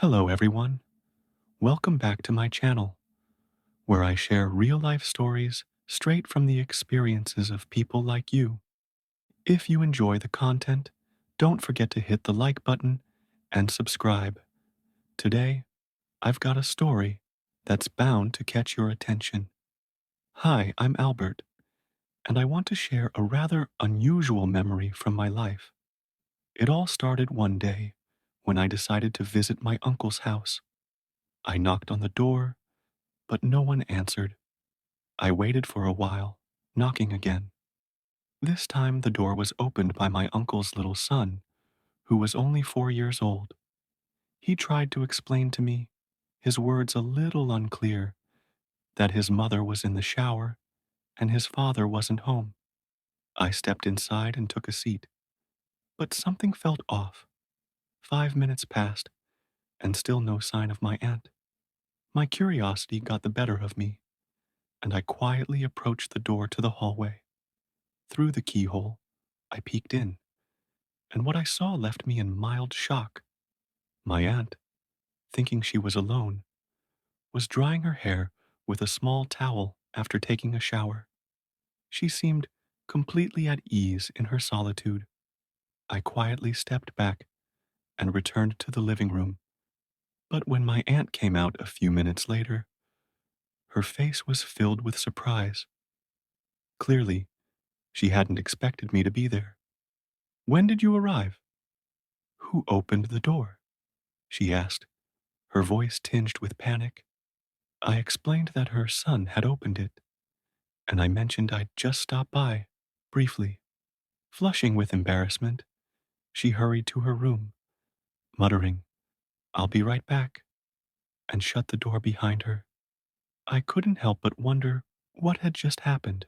Hello, everyone. Welcome back to my channel, where I share real life stories straight from the experiences of people like you. If you enjoy the content, don't forget to hit the like button and subscribe. Today, I've got a story that's bound to catch your attention. Hi, I'm Albert, and I want to share a rather unusual memory from my life. It all started one day when I decided to visit my uncle's house. I knocked on the door, but no one answered. I waited for a while, knocking again. This time the door was opened by my uncle's little son, who was only 4 years old. He tried to explain to me, his words a little unclear, that his mother was in the shower and his father wasn't home. I stepped inside and took a seat, but something felt off. 5 minutes passed, and still no sign of my aunt. My curiosity got the better of me, and I quietly approached the door to the hallway. Through the keyhole, I peeked in, and what I saw left me in mild shock. My aunt, thinking she was alone, was drying her hair with a small towel after taking a shower. She seemed completely at ease in her solitude. I quietly stepped back and returned to the living room. But when my aunt came out a few minutes later, her face was filled with surprise. Clearly, she hadn't expected me to be there. "When did you arrive?" "Who opened the door?" she asked, her voice tinged with panic. I explained that her son had opened it, and I mentioned I'd just stopped by, briefly. Flushing with embarrassment, she hurried to her room, muttering, "I'll be right back," and shut the door behind her. I couldn't help but wonder what had just happened.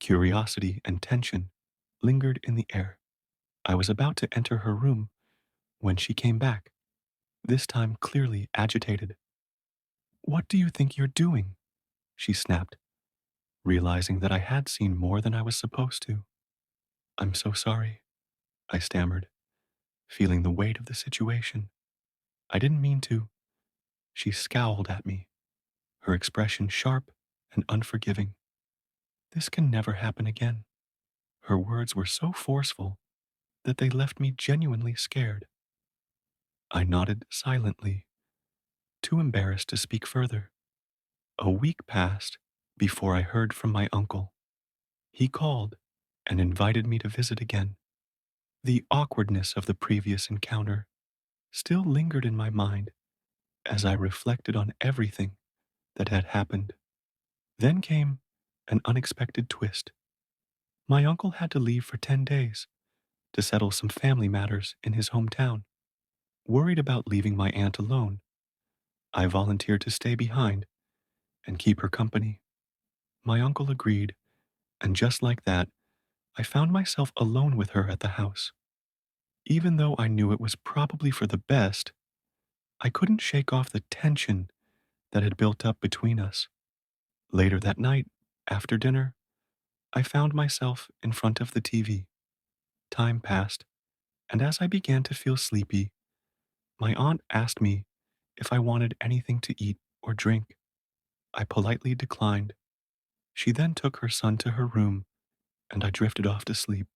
Curiosity and tension lingered in the air. I was about to enter her room when she came back, this time clearly agitated. "What do you think you're doing?" she snapped, realizing that I had seen more than I was supposed to. "I'm so sorry," I stammered, feeling the weight of the situation. "I didn't mean to." She scowled at me, her expression sharp and unforgiving. "This can never happen again." Her words were so forceful that they left me genuinely scared. I nodded silently, too embarrassed to speak further. A week passed before I heard from my uncle. He called and invited me to visit again. The awkwardness of the previous encounter still lingered in my mind as I reflected on everything that had happened. Then came an unexpected twist. My uncle had to leave for 10 days to settle some family matters in his hometown. Worried about leaving my aunt alone, I volunteered to stay behind and keep her company. My uncle agreed, and just like that, I found myself alone with her at the house. Even though I knew it was probably for the best, I couldn't shake off the tension that had built up between us. Later that night, after dinner, I found myself in front of the TV. Time passed, and as I began to feel sleepy, my aunt asked me if I wanted anything to eat or drink. I politely declined. She then took her son to her room, and I drifted off to sleep.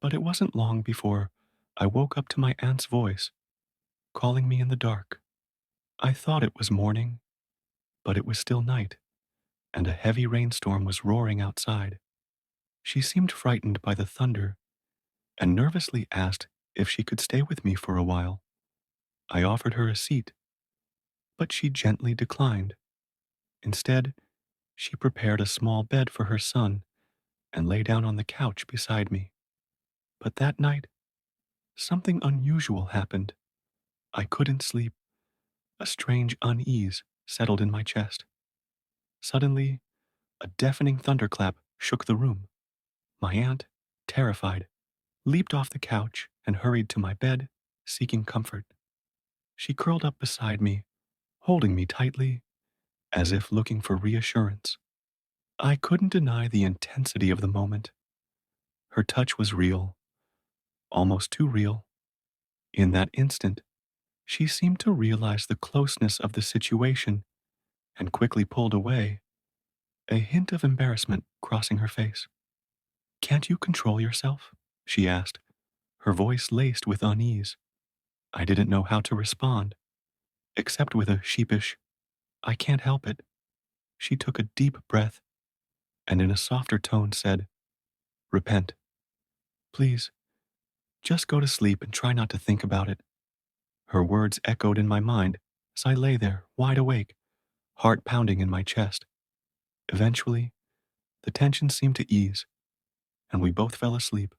But it wasn't long before I woke up to my aunt's voice, calling me in the dark. I thought it was morning, but it was still night, and a heavy rainstorm was roaring outside. She seemed frightened by the thunder and nervously asked if she could stay with me for a while. I offered her a seat, but she gently declined. Instead, she prepared a small bed for her son and lay down on the couch beside me. But that night, something unusual happened. I couldn't sleep. A strange unease settled in my chest. Suddenly, a deafening thunderclap shook the room. My aunt, terrified, leaped off the couch and hurried to my bed, seeking comfort. She curled up beside me, holding me tightly, as if looking for reassurance. I couldn't deny the intensity of the moment. Her touch was real, almost too real. In that instant, She seemed to realize the closeness of the situation and quickly pulled away, a hint of embarrassment crossing her face. Can't you control yourself? She asked, her voice laced with unease. I didn't know how to respond, except with a sheepish, I can't help it. She took a deep breath and in a softer tone said, Repent. Please, just go to sleep and try not to think about it. Her words echoed in my mind as I lay there, wide awake, heart pounding in my chest. Eventually, the tension seemed to ease, and we both fell asleep.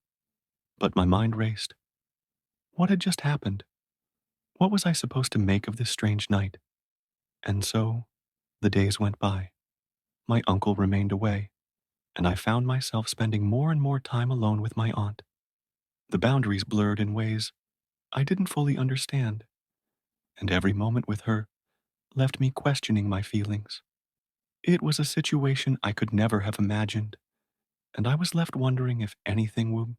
But my mind raced. What had just happened? What was I supposed to make of this strange night? And so, the days went by. My uncle remained away, and I found myself spending more and more time alone with my aunt. The boundaries blurred in ways I didn't fully understand, and every moment with her left me questioning my feelings. It was a situation I could never have imagined, and I was left wondering if anything would